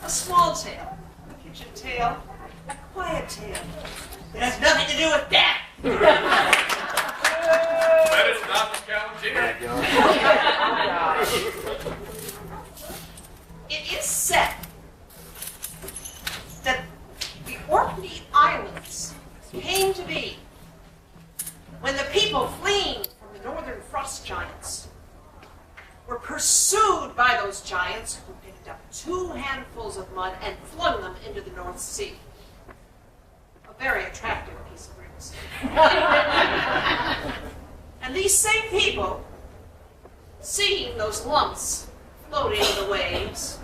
A small tale, a kitchen tale, a quiet tale. It has nothing to do with that. That is not the challenge. It is said that the Orkney Islands came to be when the people fleeing from the northern frost giants were pursued by those giants who picked up 2 handfuls of mud and flung them into the North Sea. A very attractive piece of real estate. And these same people, seeing those lumps floating in the waves,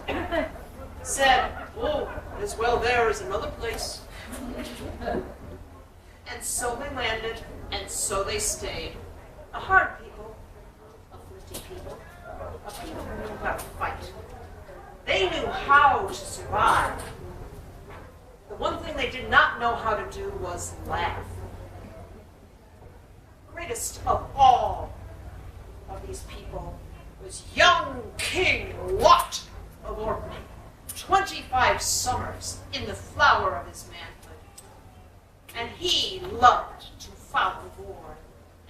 said, "Oh, as well there is another place." And so they landed, and so they stayed. A hard people, a thrifty people, a people who knew how to fight. They knew how to survive. The one thing they did not know how to do was laugh. Greatest of all of these people was young King Lot of Orkney, 25 summers in the flower of his manhood. And he loved to follow war,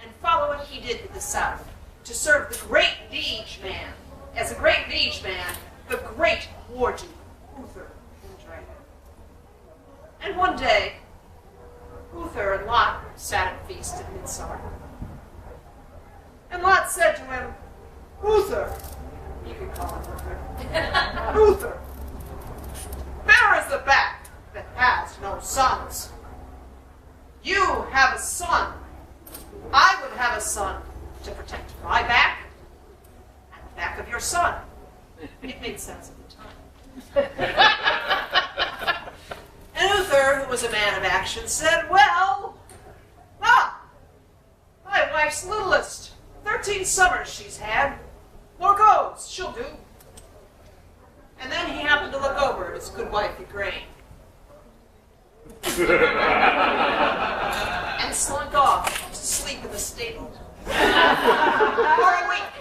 and follow it he did to the south, to serve the great liege man. As a great liege man, the great war duke, Uther the Dragon. And one day, Uther and Lot sat at feast at midsummer. And Lot said to him, "Uther," you can call him Uther, "Uther, bare is the back that has no sons. You have a son. I would have a son to protect my back and the back of your son." It made sense at the time. And Uther, who was a man of action, said, "Well, my wife's littlest. 13 summers she's had. Morgause, she'll do." And then he happened to look over at his good wife Igraine. And slunk off to sleep in the stable. For a week.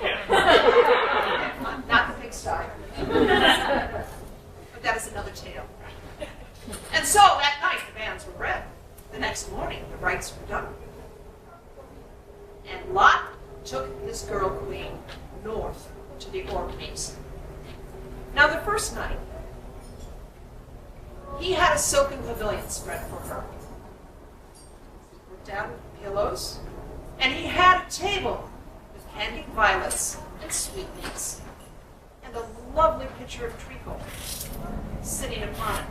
Not the pigsty. But that is another tale. And so that night the banns were read. The next morning the rites were done. And Lot took his girl queen north to the Orkneys. Now the first night, he had a silken pavilion spread for her. He put down pillows, and he had a table with candied violets and sweetmeats, and a lovely pitcher of treacle sitting upon it.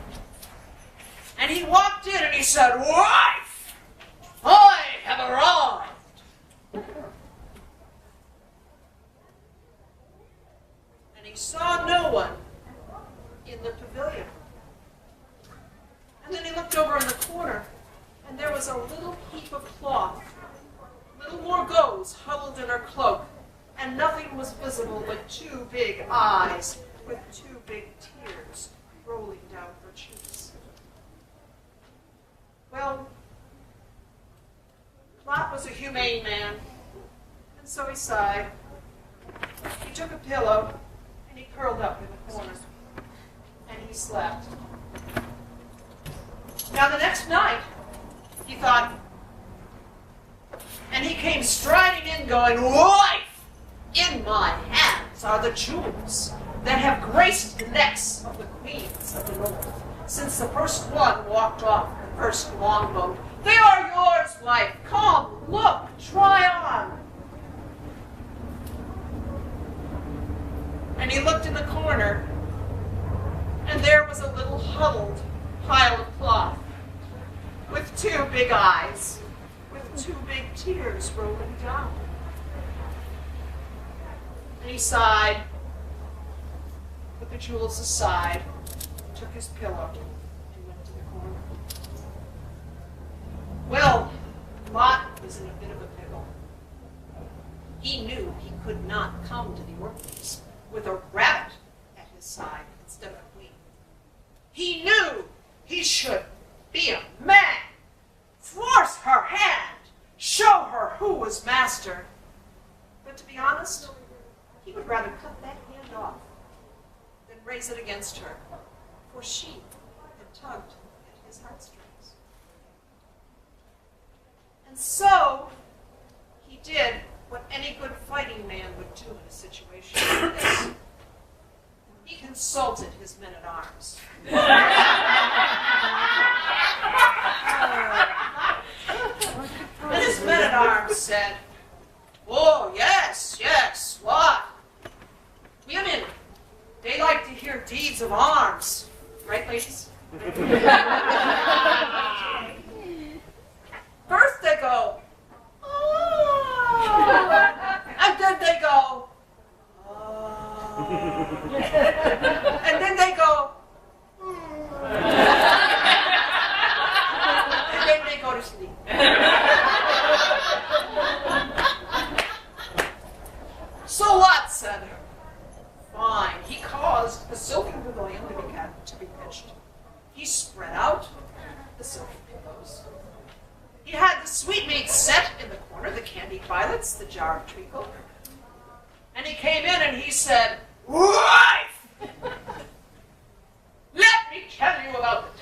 And he walked in and he said, "Wife, I have arrived." And he saw no one in the pavilion. And then he looked over in the corner, and there was a little heap of cloth, little Morgause huddled in her cloak, and nothing was visible but 2 big eyes with 2 big tears rolling down her cheeks. Well, Lot was a humane man, and so he sighed. He took a pillow, and he curled up in the corner, and he slept. Now the next night, he thought, and he came striding in going, "Wife, in my hands are the jewels that have graced the necks of the queens of the north, since the first one walked off the first longboat. They are yours, wife. Come, look, try on." And he looked in the corner, and there was a little huddled pile of cloth with 2 big eyes, with 2 big tears rolling down. And he sighed, put the jewels aside, took his pillow, and went to the corner. Well, Lot was in a bit of a pickle. He knew he could not come to the Orkneys with a rabbit at his side instead of a queen. He knew he should be a man, force her hand, show her who was master. But to be honest, he would rather cut that hand off than raise it against her. for she had tugged at his heartstrings. And so he did what any good fighting man would do in a situation like this. He consulted his men-at-arms. And his men-at-arms said, "Oh, yes, yes, what? Women, they like to hear deeds of arms. Right, ladies?" First they go, "Oh," and then they go, "Oh," and then they go, and then they go to sleep. So what, said her. Fine. He caused a silken pavilion to be pitched. He spread out the silken pillows. He had the sweetmeats set in the corner, the candied violets, the jar of treacle. And he came in and he said, "Wife! Let me tell you about the